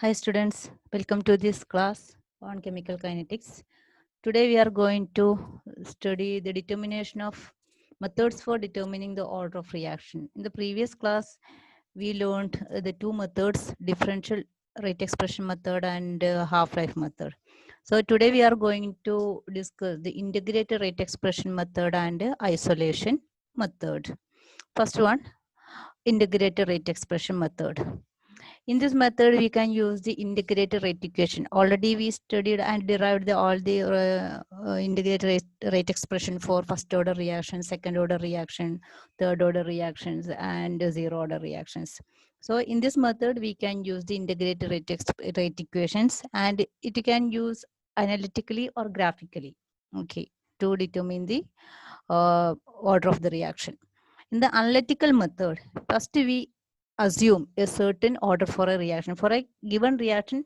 Hi students, welcome to this class on chemical kinetics. Today we are going to study the determination of methods for determining the order of reaction. In the previous class, we learned the two methods, differential rate expression method and half-life method. So today we are going to discuss the integrated rate expression method and isolation method. First one, integrated rate expression method. In this method, we can use the integrated rate equation. Already we studied and derived all the integrated rate expression for first order reaction, second order reaction, third order reactions, and zero order reactions. So in this method, we can use the integrated rate equations, and it can use analytically or graphically, okay, to determine the order of the reaction. In the analytical method, first we assume a certain order for a reaction. For a given reaction,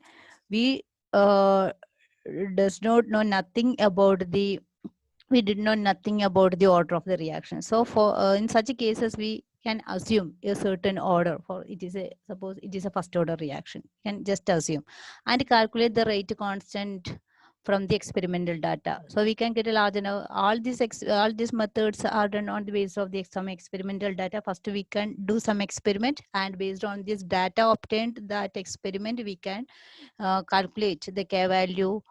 we does not know nothing about the we did know nothing about the order of the reaction. So for in such cases, we can assume a certain order for it is a suppose it is a first order reaction. You can just assume and calculate the rate constant from the experimental data. So we can get a large enough. All these methods are done on the basis of the some experimental data. First, we can do some experiment, and based on this data obtained that experiment, we can calculate the K value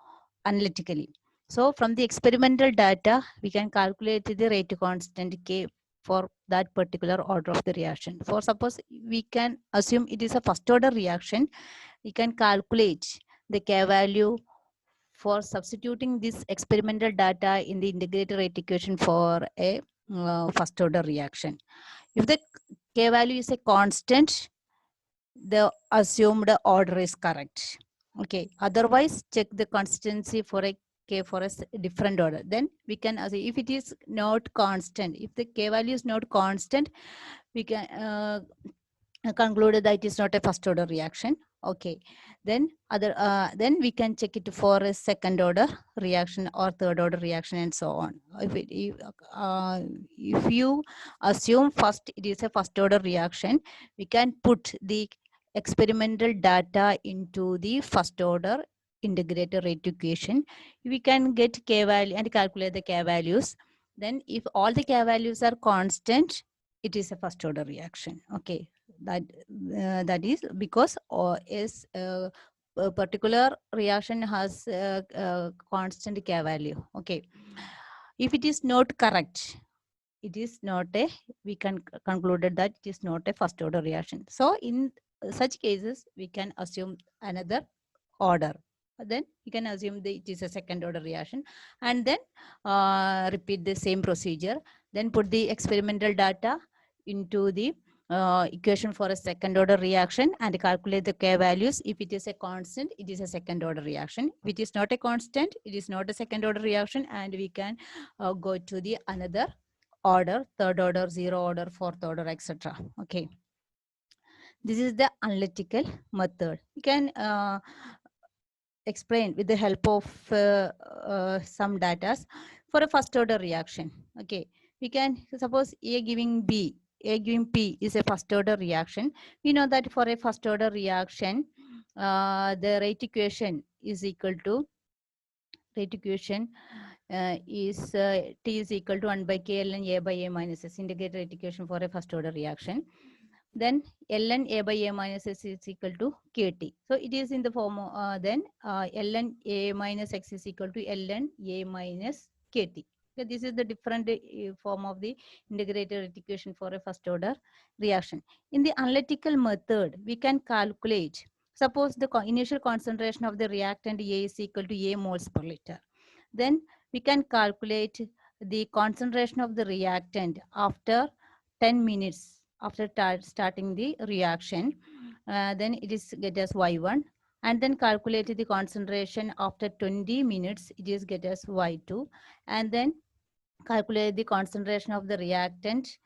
analytically. So from the experimental data, we can calculate the rate constant K for that particular order of the reaction. For suppose we can assume it is a first order reaction, we can calculate the K value for substituting this experimental data in the integrated rate equation for a first order reaction. If the K value is a constant, the assumed order is correct. Okay. Otherwise, check the consistency for a K for a different order. Then we can assume if it is not constant, if the K value is not constant, we can conclude that it is not a first order reaction. Okay. Then then we can check it for a second order reaction or third order reaction and so on. If you assume first it is a first order reaction, we can put the experimental data into the first order integrated rate equation. We can get K value and calculate the K values. Then if all the K values are constant, it is a first order reaction. Okay, that is because is a particular reaction has a constant K value. Okay, if it is not correct, it is not a, we can concluded that it is not a first order reaction. So in such cases, we can assume another order. Then we can assume that it is a second order reaction, and then repeat the same procedure. Then put the experimental data into the equation for a second order reaction and calculate the K values. If it is a constant, it is a second order reaction. If it is not a constant, it is not a second order reaction, and we can go to the another order, third order, zero order, fourth order, etc. Okay. This is the analytical method. You can explain with the help of some data for a first order reaction. Okay, we can suppose A giving B, A giving P is a first order reaction. We know that for a first order reaction, the rate equation is equal to rate equation is T is equal to 1 by K ln A by A minus S, integrated rate equation for a first order reaction. Then ln A by A minus S is equal to KT. So it is in the form of then ln A minus X is equal to ln A minus KT. Okay, this is the different form of the integrated rate equation for a first order reaction. In the analytical method, we can calculate, suppose the initial concentration of the reactant A is equal to A moles per liter. Then we can calculate the concentration of the reactant after 10 minutes after starting the reaction. Then it is get as Y1, and then calculate the concentration after 20 minutes, it is get as Y2, and then calculate the concentration of the reactant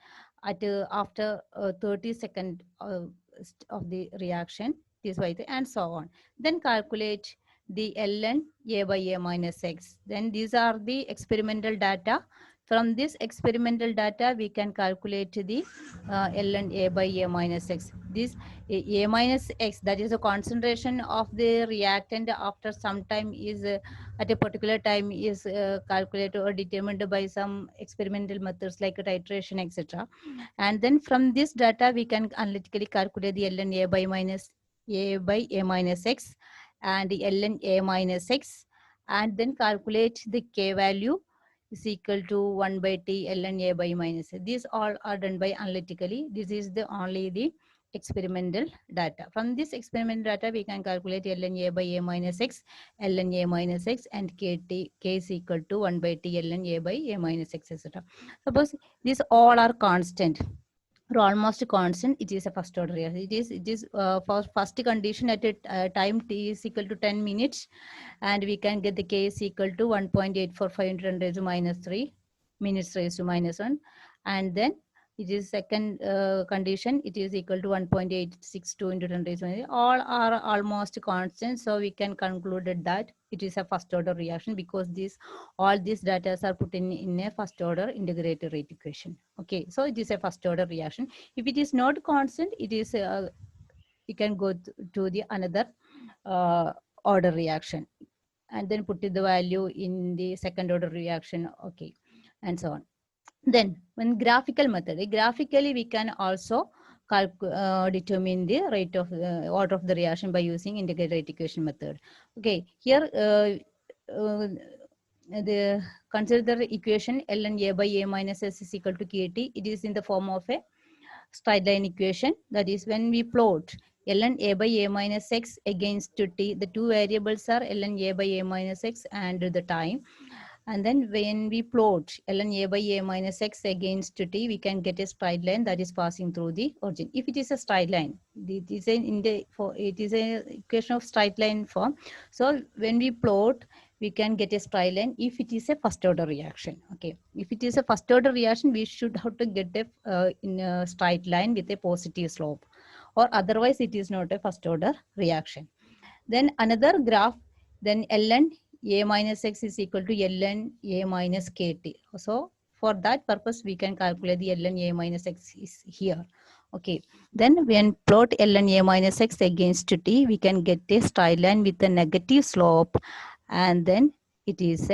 at after 30 seconds of the reaction, this Y3, and so on. Then calculate the ln A by A minus X. Then these are the experimental data From this experimental data, we can calculate the ln A by A minus X. This A minus X, that is the concentration of the reactant after some time is at a particular time is calculated or determined by some experimental methods like titration, etc. And then from this data, we can analytically calculate the ln A by A minus X and the ln A minus X, and then calculate the K value is equal to 1 by T ln A by minus A. These all are done by analytically. This is the only the experimental data. From this experimental data, we can calculate ln A by A minus X, ln A minus X, and K is equal to 1 by T ln A by A minus X, etc. Suppose these all are constant or almost constant, it is a first order reaction. It is for first condition at a time t is equal to 10 minutes, and we can get the K is equal to 1.845 into 10 raised to minus 3 minutes raised to minus 1, and then it is second condition, it is equal to 1.862 into 10 raised to minus. All are almost constant, so we can conclude that it is a first order reaction because all these data are put in a first order integrated rate equation. Okay, so it is a first order reaction. If it is not constant, it is you can go to the another order reaction and then put the value in the second order reaction. Okay, and so on. Then when graphical method, graphically we can also determine the rate of order of the reaction by using integrated rate equation method. Okay, here the consider the equation ln A by A minus S is equal to KT. It is in the form of a straight line equation. That is, when we plot ln A by A minus X against T, the two variables are ln A by A minus X and the time. And then when we plot ln A by A minus X against T, we can get a straight line that is passing through the origin. If it is a straight line, it is an equation of straight line form. So when we plot, we can get a straight line if it is a first order reaction. Okay, if it is a first order reaction, we should have to get in a straight line with a positive slope, or otherwise it is not a first order reaction. Then another graph, then ln A minus X is equal to ln A minus KT. So for that purpose, we can calculate the ln A minus X is here. Okay, then when plot ln A minus X against T, we can get a straight line with a negative slope, and then it is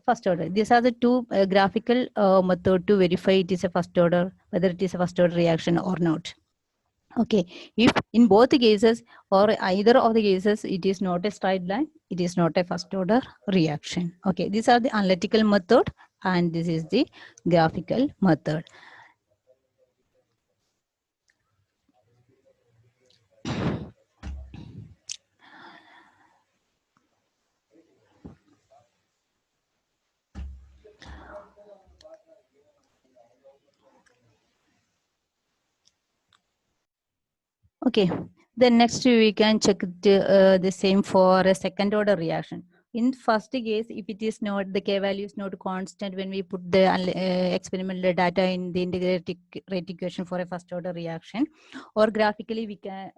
first order. These are the two graphical method to verify it is a first order, whether it is a first order reaction or not. Okay, if in both cases or either of the cases it is not a straight line, it is not a first order reaction. Okay, these are the analytical method and this is the graphical method. Okay, then next we can check the same for a second order reaction. In first case, if it is not, the K value is not constant when we put the experimental data in the integrated rate equation for a first order reaction, or graphically we can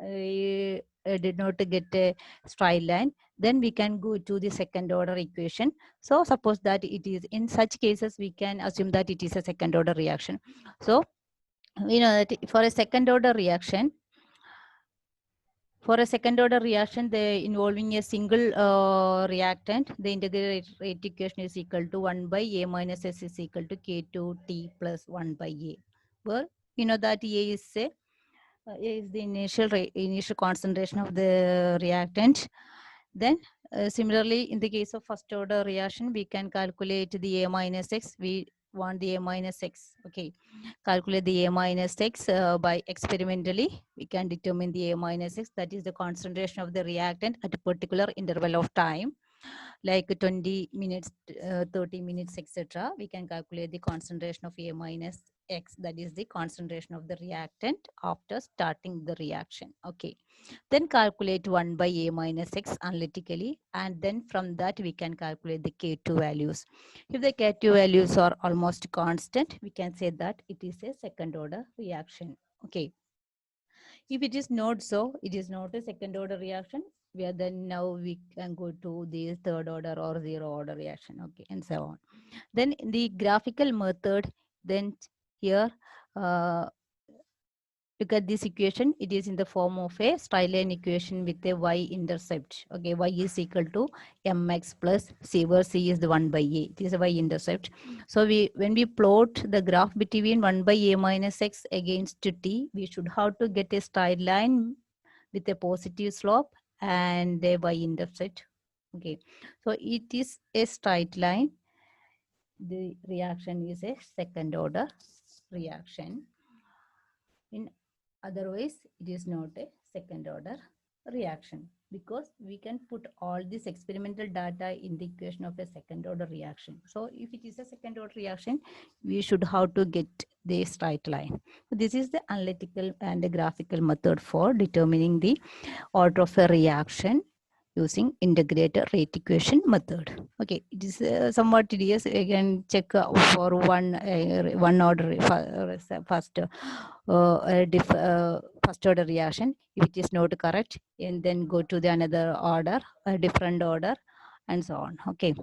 did not get a straight line, then we can go to the second order equation. So suppose that it is, in such cases we can assume that it is a second order reaction. So we know that for a second order reaction, the involving a single reactant, the integrated rate equation is equal to 1 by A minus S is equal to K2T plus 1 by A. Where you know that A is the initial concentration of the reactant. Then similarly, in the case of first order reaction, we can calculate the A minus X. We want the A minus X. Okay, calculate the A minus X by experimentally. We can determine the A minus X, that is the concentration of the reactant at a particular interval of time, like 20 minutes, 30 minutes, etc. We can calculate the concentration of A minus X, that is the concentration of the reactant after starting the reaction. Okay, then calculate 1 by A minus X analytically, and then from that we can calculate the K2 values. If the K2 values are almost constant, we can say that it is a second order reaction. Okay, if it is not so, it is not a second order reaction, then now we can go to the third order or zero order reaction, okay, and so on. Then in the graphical method, then here, look at this equation. It is in the form of a straight line equation with a y-intercept. Okay, y is equal to mx plus c, where c is the 1 by a. It is a y-intercept. So when we plot the graph between 1 by a minus x against t, we should have to get a straight line with a positive slope and a y-intercept. Okay, so it is a straight line. The reaction is a second order reaction. In otherwise, it is not a second order reaction, because we can put all this experimental data in the equation of a second order reaction. So if it is a second order reaction, we should have to get the straight line. This is the analytical and the graphical method for determining the order of a reaction using integrated rate equation method. Okay, it is somewhat tedious. Again, check for one order first first order reaction. If it is not correct, and then go to the another order, a different order, and so on. Okay.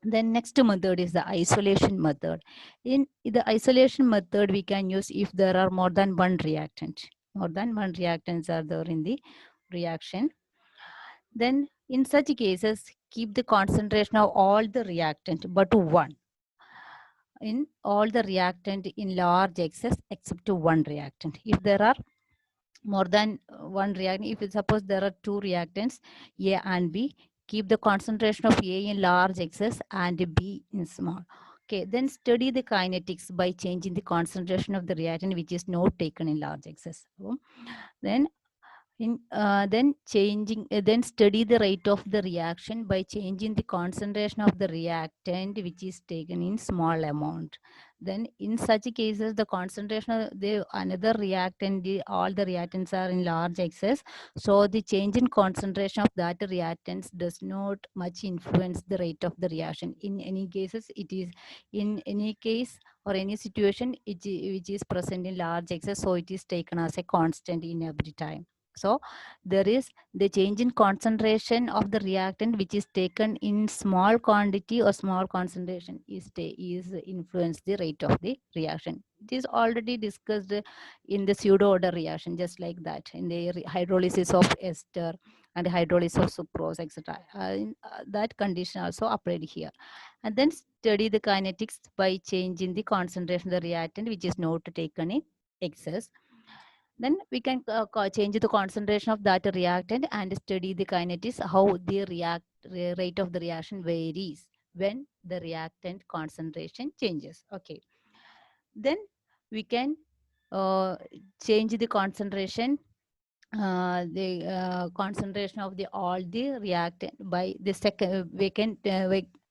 Then next method is the isolation method. In the isolation method, we can use if there are more than one reactant. More than one reactants are there in the reaction. Then in such cases, keep the concentration of all the reactant but one. In all the reactant in large excess except to one reactant. If there are more than one reactant, if suppose there are two reactants, A and B, keep the concentration of A in large excess and B in small. Okay, then study the kinetics by changing the concentration of the reactant which is not taken in large excess. Then then study the rate of the reaction by changing the concentration of the reactant which is taken in small amount. Then in such cases, the concentration of the another reactant, all the reactants are in large excess, so the change in concentration of that reactants does not much influence the rate of the reaction. In any cases, it is in any case or any situation which is present in large excess, so it is taken as a constant in every time. So there is the change in concentration of the reactant which is taken in small quantity or small concentration is influence the rate of the reaction. It is already discussed in the pseudo order reaction, just like that in the hydrolysis of ester and hydrolysis of sucrose, etc. That condition also applied here. And then study the kinetics by changing the concentration of the reactant which is not taken in excess. Then we can change the concentration of that reactant and study the kinetics, how the rate of the reaction varies when the reactant concentration changes. Okay. Then we can change the concentration of the all the reactant by the second. We can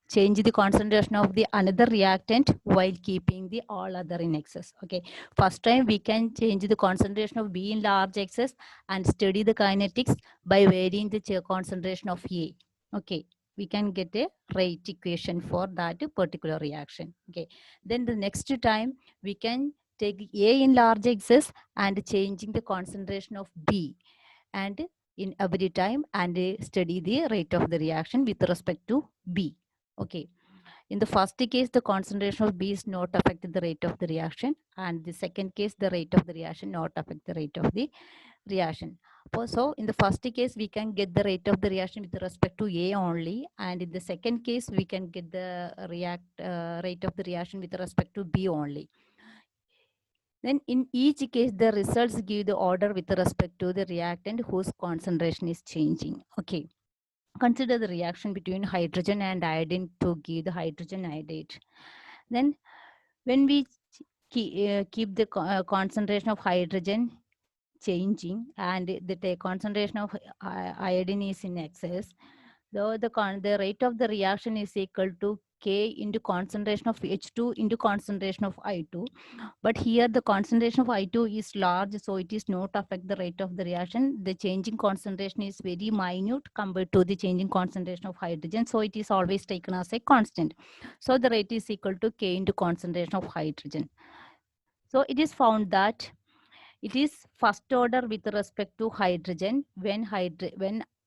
change the concentration of the another reactant while keeping the all other in excess. Okay, first time we can change the concentration of B in large excess and study the kinetics by varying the concentration of A. Okay, we can get a rate equation for that particular reaction. Okay, then the next time we can take A in large excess and changing the concentration of B and in every time and study the rate of the reaction with respect to B. Okay. In the first case, the concentration of B is not affected the rate of the reaction, and the second case, the rate of the reaction not affect the rate of the reaction. So in the first case, we can get the rate of the reaction with respect to A only, and in the second case, we can get the rate of the reaction with respect to B only. Then in each case, the results give the order with respect to the reactant whose concentration is changing. Okay. Consider the reaction between hydrogen and iodine to give the hydrogen iodide. Then when we keep the concentration of hydrogen changing and the concentration of iodine is in excess, though the rate of the reaction is equal to K into concentration of H2 into concentration of I2. But here the concentration of I2 is large, so it is not affect the rate of the reaction. The changing concentration is very minute compared to the changing concentration of hydrogen, so it is always taken as a constant. So the rate is equal to K into concentration of hydrogen. So it is found that it is first order with respect to hydrogen when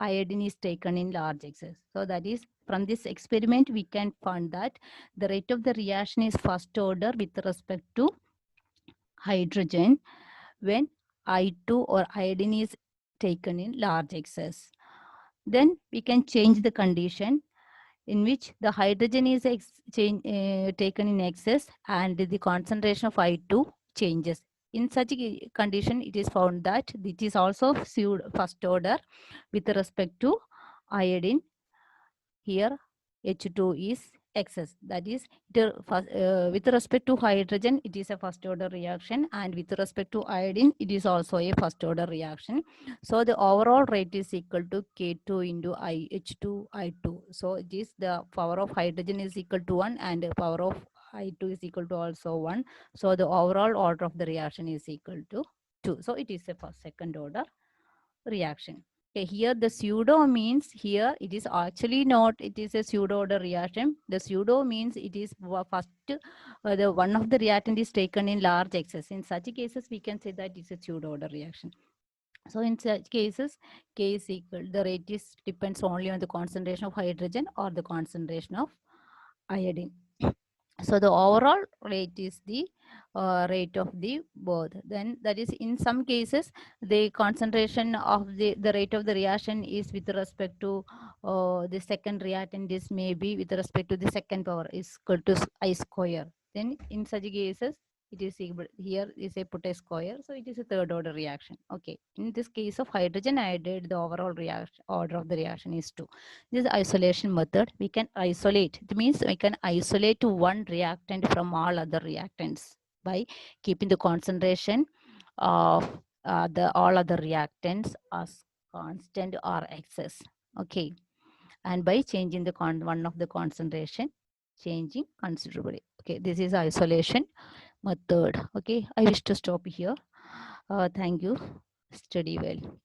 iodine is taken in large excess. So that is, from this experiment, we can find that the rate of the reaction is first order with respect to hydrogen when I2 or iodine is taken in large excess. Then we can change the condition in which the hydrogen is taken in excess and the concentration of I2 changes. In such a condition, it is found that it is also first order with respect to iodine. Here H2 is excess. That is, with respect to hydrogen, it is a first order reaction, and with respect to iodine, it is also a first order reaction. So the overall rate is equal to K2 into H2 I2. So it is the power of hydrogen is equal to 1 and the power of I2 is equal to also 1. So the overall order of the reaction is equal to 2. So it is a second order reaction. Okay, here the pseudo means, here it is actually not, it is a pseudo order reaction. The pseudo means it is first, the one of the reactant is taken in large excess. In such cases, we can say that it's a pseudo order reaction. So in such cases, K is equal, the rate is depends only on the concentration of hydrogen or the concentration of iodine. So the overall rate is the rate of the both. Then that is, in some cases, the concentration of the rate of the reaction is with respect to the second reactant is maybe with respect to the second power is equal to I square. Then in such cases, it is equal, here is a put a square, so it is a third order reaction. Okay, in this case of hydrogen iodide, the overall reaction order of the reaction is 2. This isolation method, we can isolate. It means we can isolate one reactant from all other reactants by keeping the concentration of the all other reactants as constant or excess. Okay, and by changing the one of the concentration, changing considerably. Okay, this is isolation method. Okay, I wish to stop here. Thank you. Study well.